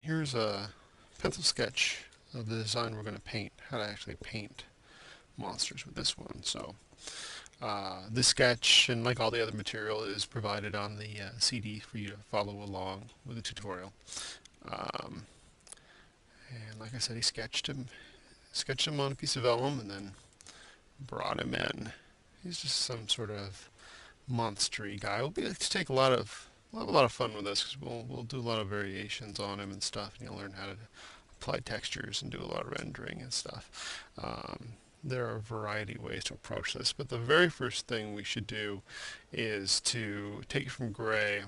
Here's a pencil sketch of the design we're going to paint, how to actually paint monsters with this one. So this sketch, and like all the other material, is provided on the CD for you to follow along with the tutorial. Um, and like I said, he sketched him on a piece of vellum and then brought him in. He's just some sort of monstery guy. We'll be able to take we'll have a lot of fun with this because we'll do a lot of variations on him and stuff, and you'll learn how to apply textures and do a lot of rendering and stuff. There are a variety of ways to approach this, but the very first thing we should do is to take it from gray.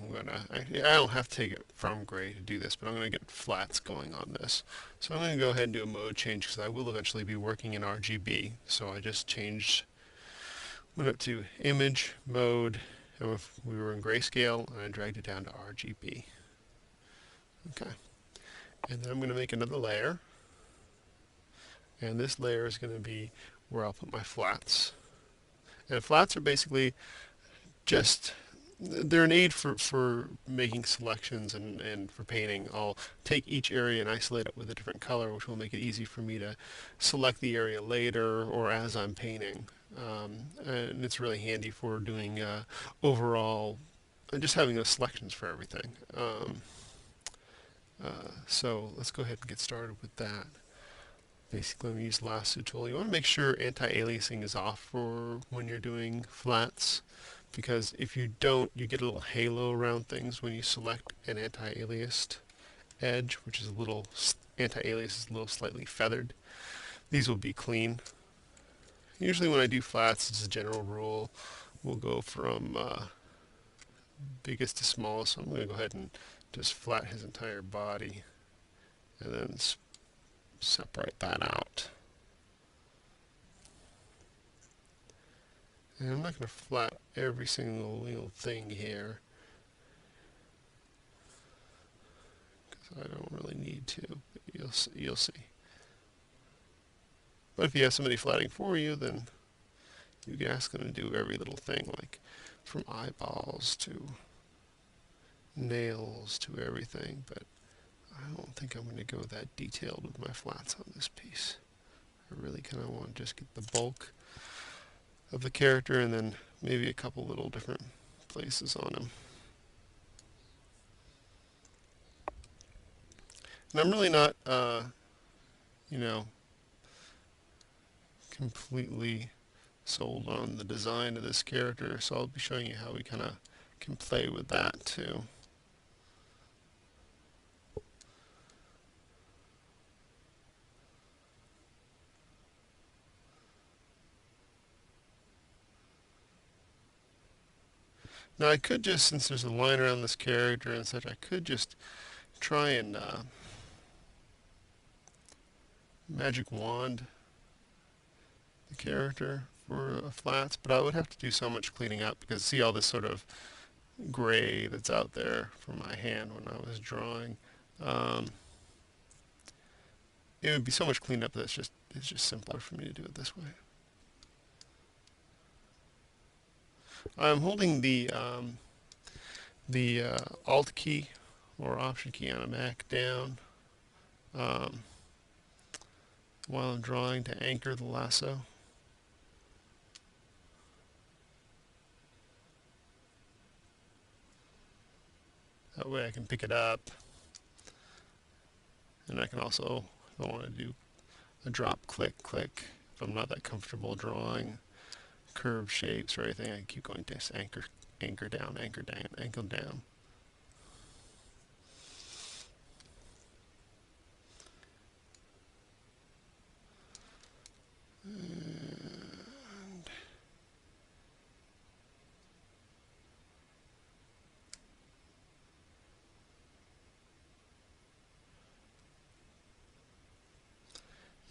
I don't have to take it from gray to do this, but I'm going to get flats going on this. So I'm going to go ahead and do a mode change because I will eventually be working in RGB. So I just went up to image, mode, and if we were in grayscale, and I dragged it down to RGB. Okay. And then I'm going to make another layer. And this layer is going to be where I'll put my flats. And flats are basically they're an aid for making selections and for painting. I'll take each area and isolate it with a different color, which will make it easy for me to select the area later or as I'm painting. And it's really handy for doing overall, just having those selections for everything. So let's go ahead and get started with that. Basically, I'm going to use the lasso tool. You want to make sure anti-aliasing is off for when you're doing flats, because if you don't, you get a little halo around things when you select an anti-aliased edge, which is anti-alias is a little slightly feathered. These will be clean. Usually when I do flats, it's a general rule. We'll go from biggest to smallest. So I'm going to go ahead and just flat his entire body and then separate that out. And I'm not going to flat every single little thing here because I don't really need to, but you'll see. But if you have somebody flatting for you, then you can ask them to do every little thing, like from eyeballs to nails to everything, but I don't think I'm going to go that detailed with my flats on this piece. I really kind of want to just get the bulk of the character and then maybe a couple little different places on him. And I'm really not, completely sold on the design of this character, so I'll be showing you how we kind of can play with that too. Now I could just, since there's a line around this character and such, I could just try and magic wand the character for flats, but I would have to do so much cleaning up because see all this sort of gray that's out there from my hand when I was drawing. It would be so much cleaned up that it's just simpler for me to do it this way. I'm holding the Alt key or Option key on a Mac down while I'm drawing to anchor the lasso. That way I can pick it up, and I can also, if I want to do a drop, click, if I'm not that comfortable drawing curved shapes or anything, I keep going to anchor down.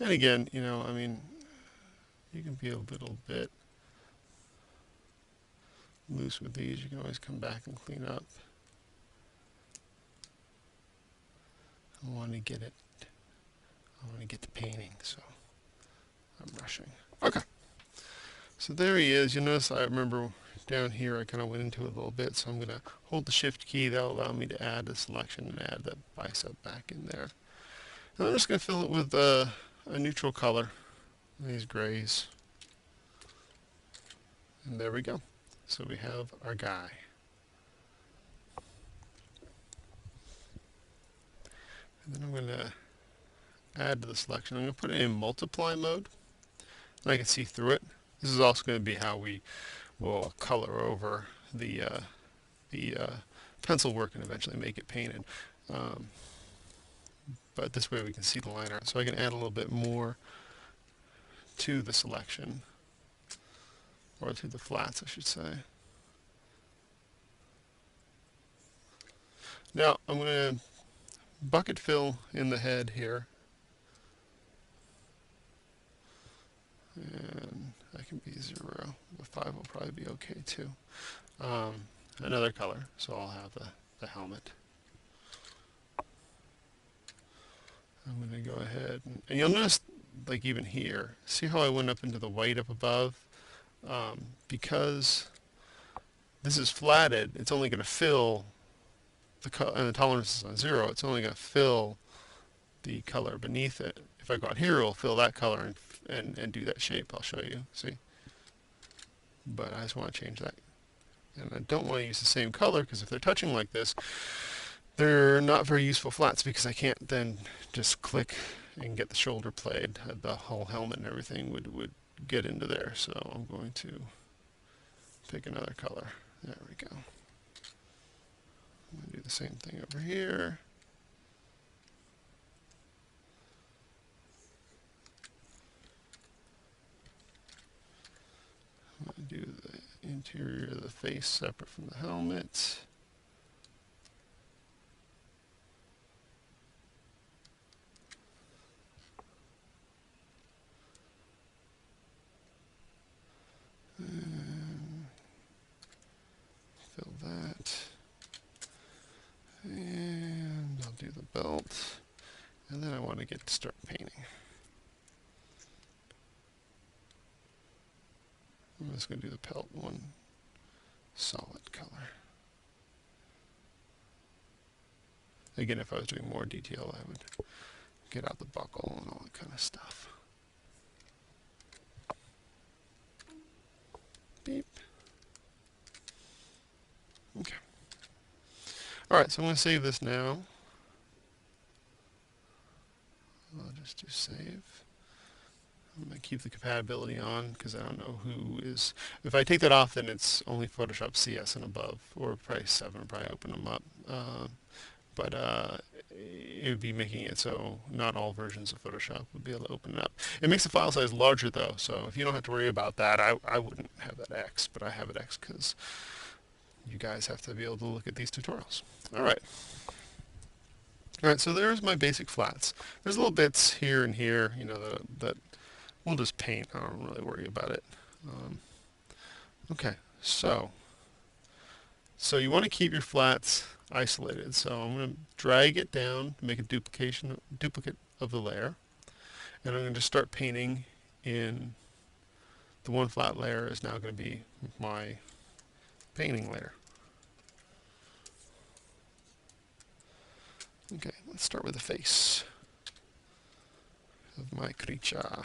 And again, I mean, you can be a little bit loose with these. You can always come back and clean up. I want to get the painting, so I'm rushing. Okay. So there he is. You notice I remember down here I kind of went into it a little bit, so I'm going to hold the shift key. That'll allow me to add the selection and add that bicep back in there. And I'm just going to fill it with a neutral color, these grays. And there we go. So we have our guy. And then I'm going to add to the selection. I'm going to put it in multiply mode, and I can see through it. This is also going to be how we will color over the pencil work and eventually make it painted. But this way we can see the line art. So I can add a little bit more to the selection, or to the flats, I should say. Now I'm going to bucket fill in the head here. And I can be 0. The 5 will probably be okay too. Another color, so I'll have the helmet. I'm going to go ahead and you'll notice, like even here, see how I went up into the white up above? Because this is flatted, it's only going to fill and the tolerance is on 0, it's only going to fill the color beneath it. If I go out here, it'll fill that color and do that shape. I'll show you, see? But I just want to change that. And I don't want to use the same color, because if they're touching like this, they're not very useful flats, because I can't then just click and get the shoulder blade. The whole helmet and everything would get into there. So I'm going to pick another color. There we go. I'm going to do the same thing over here. I'm going to do the interior of the face separate from the helmet. And fill that. And I'll do the belt. And then I want to get to start painting. I'm just going to do the pelt one solid color. Again, if I was doing more detail, I would get out the buckle and all that kind of stuff. Beep. Okay. Alright, so I'm going to save this now. I'll just do save. I'm going to keep the compatibility on, because I don't know who is... If I take that off, then it's only Photoshop CS and above, or probably 7 will probably open them up. But it would be making it so not all versions of Photoshop would be able to open it up. It makes the file size larger, though, so if you don't have to worry about that, I wouldn't have that X, but I have it X because you guys have to be able to look at these tutorials. Alright, so there's my basic flats. There's little bits here and here, you know, that we'll just paint. I don't really worry about it. Okay, so you want to keep your flats isolated. So I'm going to drag it down to make a duplicate of the layer. And I'm going to start painting in the one flat layer is now going to be my painting layer. Okay, let's start with the face of my creature.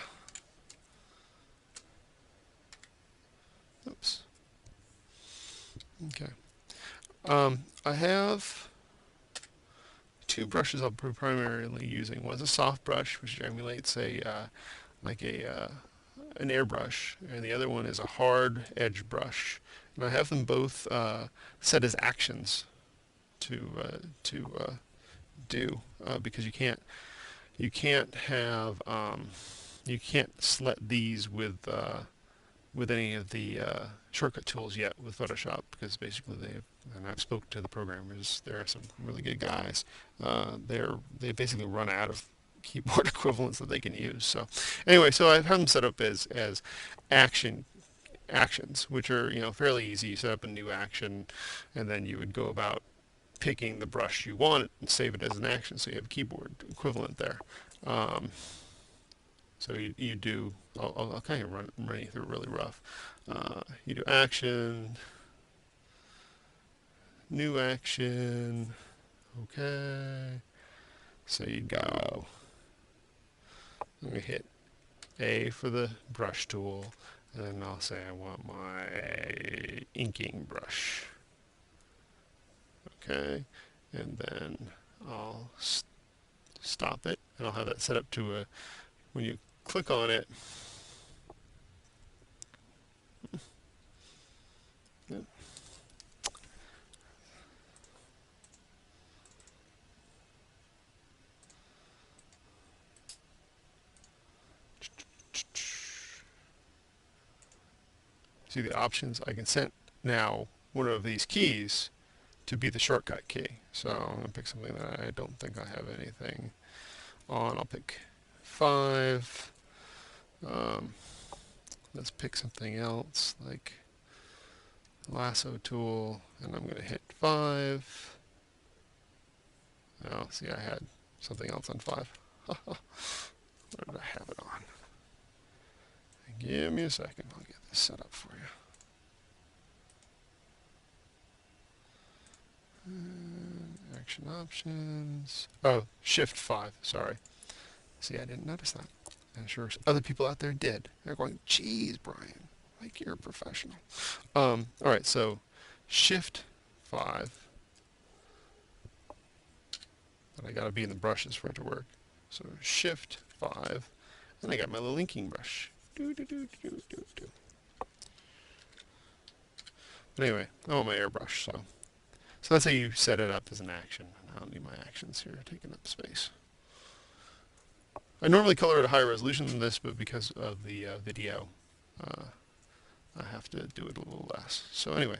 Oops. Okay. I have two brushes I'll be primarily using. One's a soft brush, which emulates an airbrush, and the other one is a hard edge brush. And I have them both set as actions to do because you can't select these with any of the shortcut tools yet with Photoshop, because basically and I've spoken to the programmers, there are some really good guys, they basically run out of keyboard equivalents that they can use. So anyway, so I've had them set up as actions, which are, you know, fairly easy. You set up a new action, and then you would go about picking the brush you want and save it as an action, so you have a keyboard equivalent there. So you do, I'll kind of run you through really rough. You do action, new action. Okay. So you go. I'm going to hit A for the brush tool, and then I'll say I want my inking brush. Okay. And then I'll stop it, and I'll have that set up to a, when you click on it, see the options, I can set now one of these keys to be the shortcut key. So I'm going to pick something that I don't think I have anything on. I'll pick 5. Let's pick something else like lasso tool, and I'm going to hit 5. Oh, see, I had something else on 5. Where did I have it on? Give me a second, I'll get this set up for you. Action options. Oh, Shift 5, sorry. See, I didn't notice that. I'm sure other people out there did. They're going, geez, Brian, like you're a professional. All right, so Shift 5. But I got to be in the brushes for it to work. So Shift 5, and I got my little inking brush. Do, do, do, do, do, do. But anyway, I want my airbrush, so that's how you set it up as an action. I don't need my actions here taking up space. I normally color at a higher resolution than this, but because of the video, I have to do it a little less. So anyway.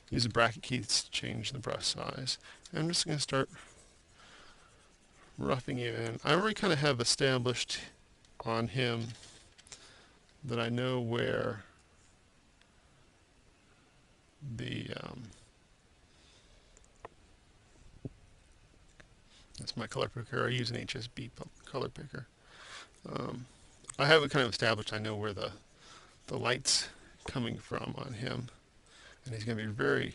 Use the bracket keys to change the brush size. And I'm just going to start roughing it in. I already kind of have established on him that I know where the that's my color picker. I use an HSB color picker. I have it kind of established. I know where the light's coming from on him, and he's going to be very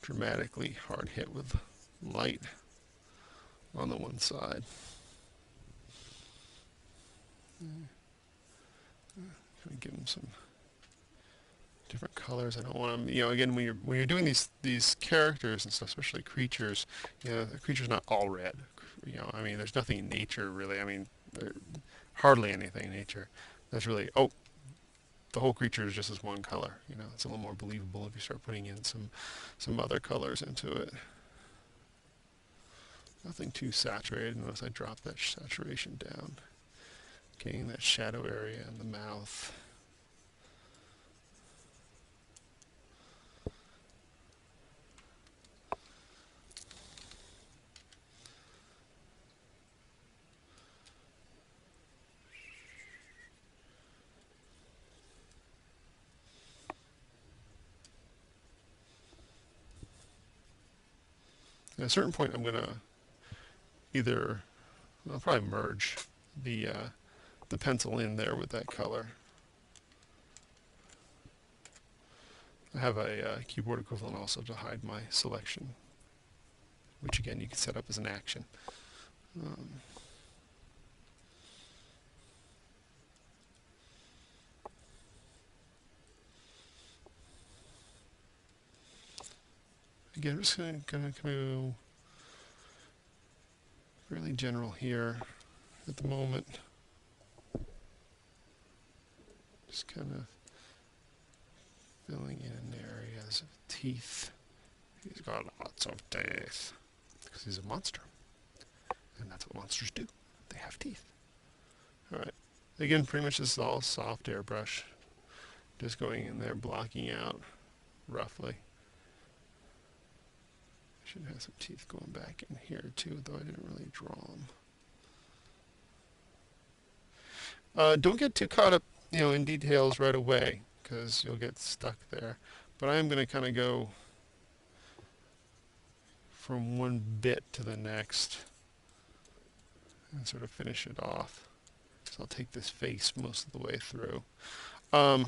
dramatically hard hit with light on the one side. Kind of give him some different colors. I don't want them, again, when you're doing these characters and stuff, especially creatures, the creature's not all red. I mean, there's nothing in nature really. I mean, hardly anything in nature that's really, the whole creature is just this one color. It's a little more believable if you start putting in some other colors into it. Nothing too saturated unless I drop that saturation down. Getting that shadow area in the mouth. At a certain point, I'm going to I'll probably merge the pencil in there with that color. I have a keyboard equivalent also to hide my selection, which again you can set up as an action. Again, I'm just going to go fairly general here at the moment. Just kind of filling in areas of teeth. He's got lots of teeth because he's a monster, and that's what monsters do. They have teeth. All right. Again, pretty much this is all soft airbrush. Just going in there, blocking out roughly. Should have some teeth going back in here too, though I didn't really draw them. Don't get too caught up, in details right away, because you'll get stuck there. But I am going to kind of go from one bit to the next and sort of finish it off. So I'll take this face most of the way through. Um,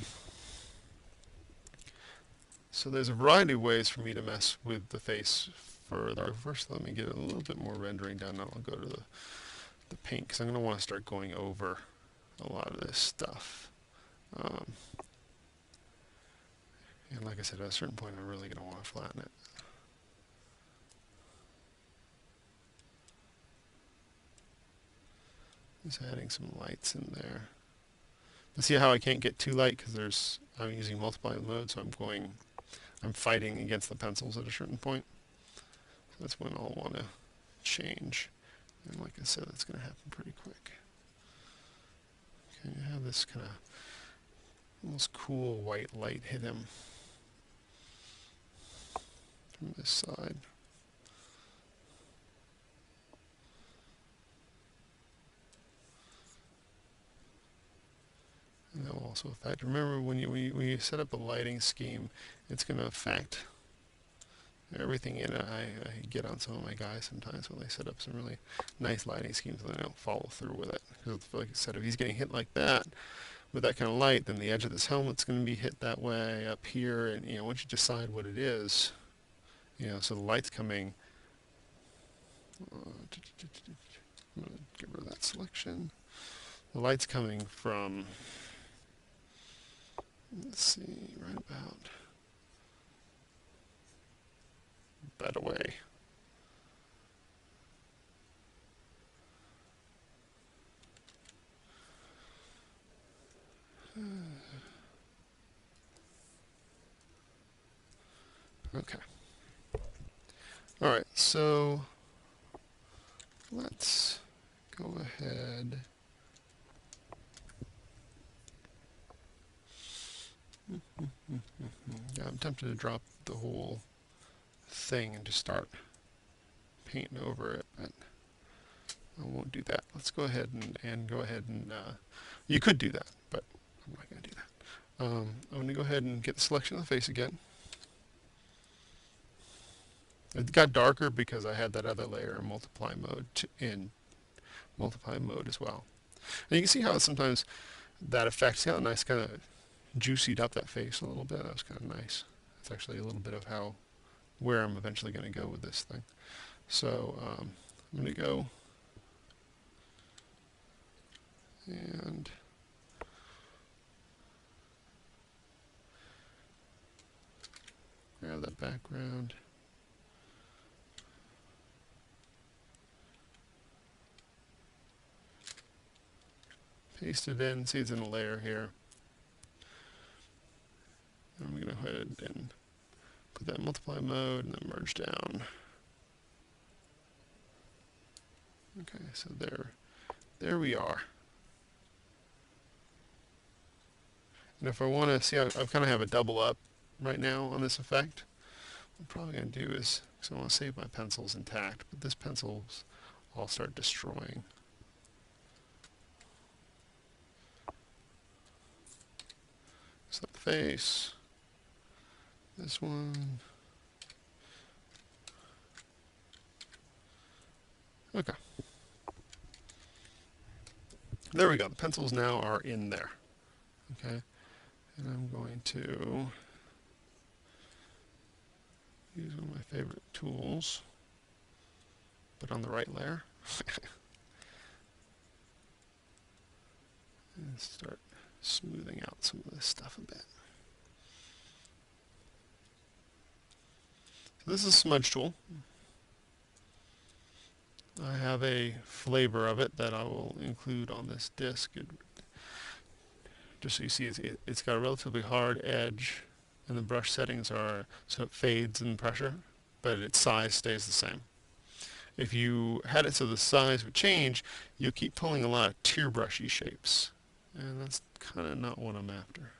so there's a variety of ways for me to mess with the face further. First, let me get a little bit more rendering done, and I'll go to the paint, because I'm going to want to start going over a lot of this stuff. And like I said, at a certain point, I'm really going to want to flatten it. Just adding some lights in there. You see how I can't get too light because I'm using multiply mode, so I'm fighting against the pencils at a certain point. So that's when I'll want to change. And like I said, that's going to happen pretty quick. Okay, you have this kind of almost cool white light hit him from this side. And that will also affect. Remember, when you set up a lighting scheme, it's going to affect everything in it. I get on some of my guys sometimes when they set up some really nice lighting schemes and they don't follow through with it. Because like I said, if he's getting hit like that with that kind of light, then the edge of this helmet's going to be hit that way up here. And once you decide what it is, so the light's coming. I'm going to get rid of that selection. The light's coming from, let's see, right about that away. Okay. All right, so let's go ahead. Yeah, I'm tempted to drop the whole thing and just start painting over it, but I won't do that. Let's go ahead and go ahead and, you could do that, but I'm not going to do that. I'm going to go ahead and get the selection of the face again. It got darker because I had that other layer in multiply mode as well. And you can see how sometimes that affects, see how nice kind of juicied up that face a little bit. That was kind of nice. It's actually a little bit of where I'm eventually going to go with this thing. So I'm going to go and grab that background. Paste it in. See, it's in a layer here. I'm going to go ahead and put that in multiply mode and then merge down. Okay, so there we are. And if I want to see, I kind of have a double up right now on this effect. What I'm probably going to do is, because I want to save my pencils intact, but this pencils I'll start destroying. Set the face. This one. Okay. There we go. The pencils now are in there. Okay. And I'm going to use one of my favorite tools, but on the right layer. And start smoothing out some of this stuff a bit. So this is a smudge tool. I have a flavor of it that I will include on this disc. Just so you see, it's got a relatively hard edge, and the brush settings are so it fades in pressure, but its size stays the same. If you had it so the size would change, you'll keep pulling a lot of tear brushy shapes, and that's kind of not what I'm after.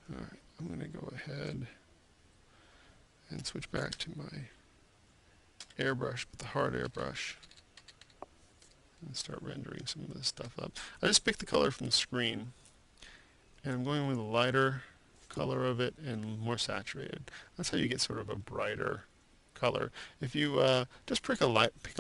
Alright, I'm going to go ahead and switch back to my airbrush, but the hard airbrush, and start rendering some of this stuff up. I just picked the color from the screen, and I'm going with a lighter color of it and more saturated. That's how you get sort of a brighter color. If you just pick a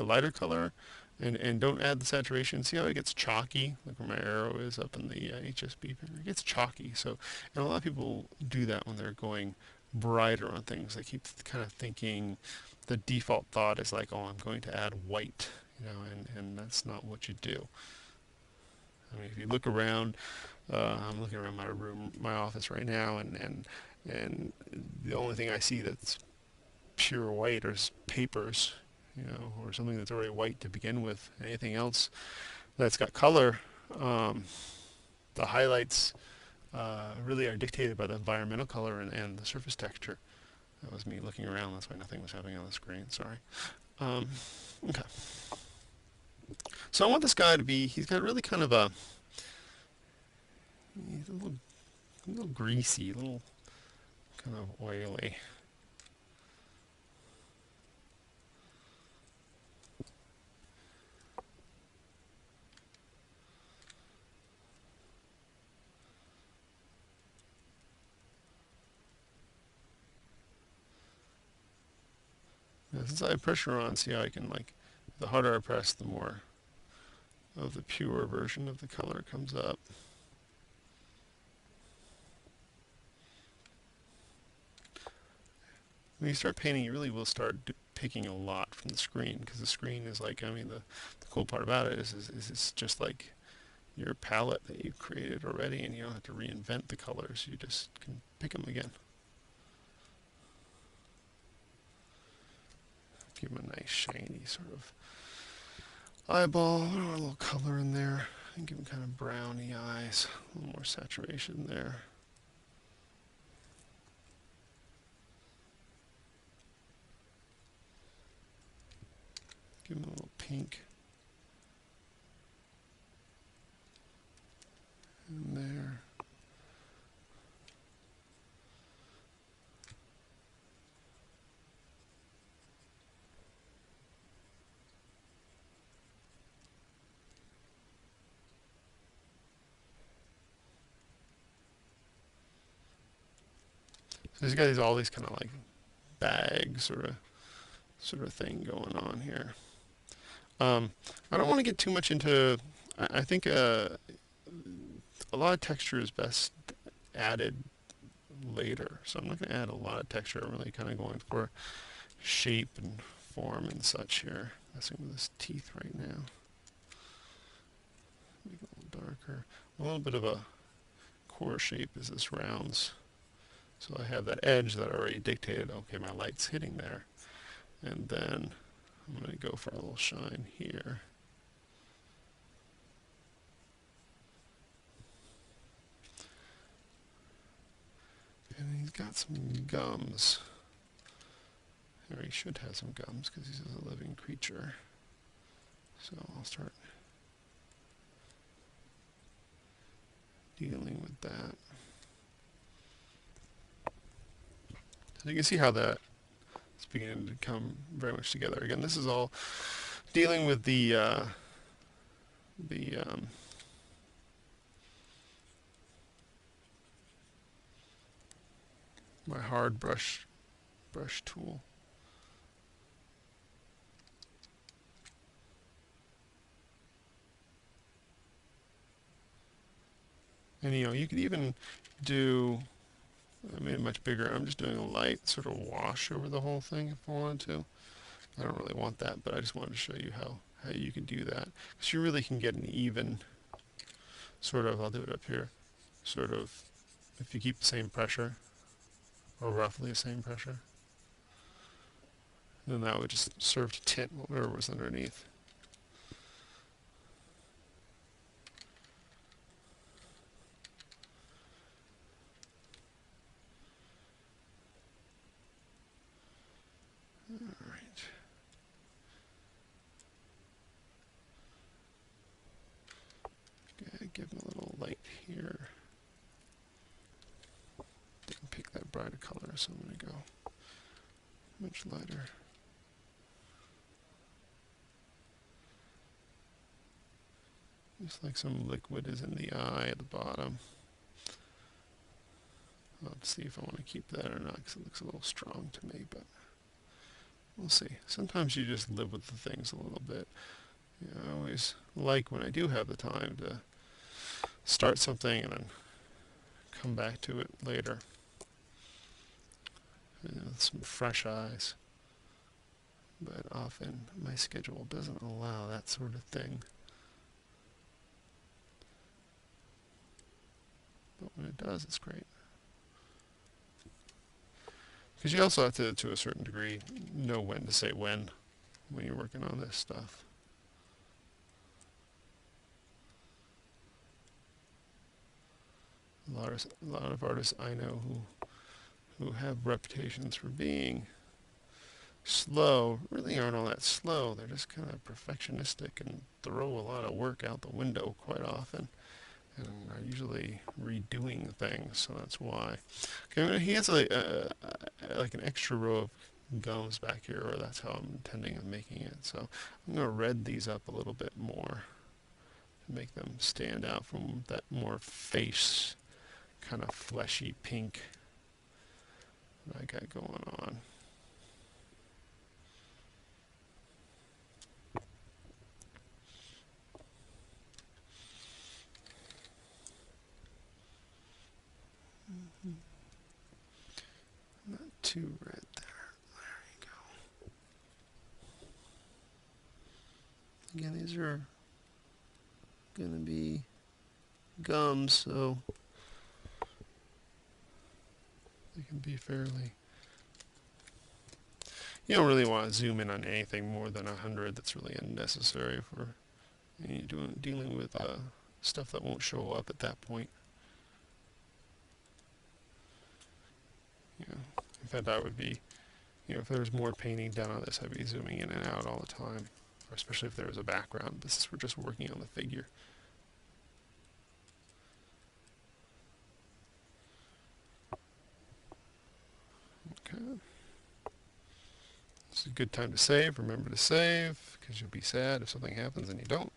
lighter color and don't add the saturation, see how it gets chalky? Like where my arrow is up in the HSB printer. It gets chalky. So, and a lot of people do that when they're going brighter on things. They keep kind of thinking the default thought is like, oh, I'm going to add white, and that's not what you do. I mean, if you look around, I'm looking around my room, my office right now, and the only thing I see that's pure white is papers, or something that's already white to begin with. Anything else that's got color, the highlights really are dictated by the environmental color and the surface texture. That was me looking around. That's why nothing was happening on the screen. Sorry. Okay. So I want this guy to be, he's got really kind of he's a little greasy, a little kind of oily. Now, since I have pressure on, see how I can, like, the harder I press, the more of the pure version of the color comes up. When you start painting, you really will start picking a lot from the screen, because the screen is like, I mean, the cool part about it is it's just like your palette that you've created already, and you don't have to reinvent the colors. You just can pick them again. Give them a nice shiny sort of eyeball, a little color in there, and give them kind of browny eyes, a little more saturation there. Give them a little pink in there. So he's got all these kind of like bag sort of thing going on here. I don't want to get too much into. I think a lot of texture is best added later, so I'm not going to add a lot of texture. I'm really kind of going for shape and form and such here. Messing with his teeth right now. Make it a little darker. A little bit of a core shape is this rounds. So I have that edge that I already dictated, okay, my light's hitting there. And then I'm going to go for a little shine here. And he's got some gums. Or he should have some gums because he's a living creature. So I'll start dealing with that. So you can see how that is beginning to come very much together. Again, this is all dealing with the my hard brush tool. And you could even do, I made it much bigger. I'm just doing a light sort of wash over the whole thing if I wanted to. I don't really want that, but I just wanted to show you how you can do that. Because you really can get an even sort of, I'll do it up here, sort of, if you keep the same pressure, or roughly the same pressure, then that would just serve to tint whatever was underneath. Alright. Okay, give him a little light here. Didn't pick that brighter color, so I'm going to go Much lighter. Just like some liquid is in the eye at the bottom. I'll have to see if I want to keep that or not, because it looks a little strong to me, but we'll see. Sometimes you just live with the things a little bit. You know, I always like when I do have the time to start something and then come back to it later. You know, with some fresh eyes. But often my schedule doesn't allow that sort of thing. But when it does, it's great. Because you also have to a certain degree, know when to say when you're working on this stuff. A lot of artists I know who have reputations for being slow really aren't all that slow. They're just kind of perfectionistic and throw a lot of work out the window quite often, and are usually redoing things. So that's why. Okay, he has like an extra row of gums back here, or that's how I'm intending on making it. So I'm going to red these up a little bit more to make them stand out from that more face kind of fleshy pink that I got going on. Not too red there. There you go. Again, these are going to be gums, so they can be fairly... You don't really want to zoom in on anything more than 100. That's really unnecessary for dealing with stuff that won't show up at that point. You know, in fact, I would be, if there was more painting done on this, I'd be zooming in and out all the time, or especially if there was a background. But since we're just working on the figure. Okay. This is a good time to save. Remember to save, because you'll be sad if something happens and you don't.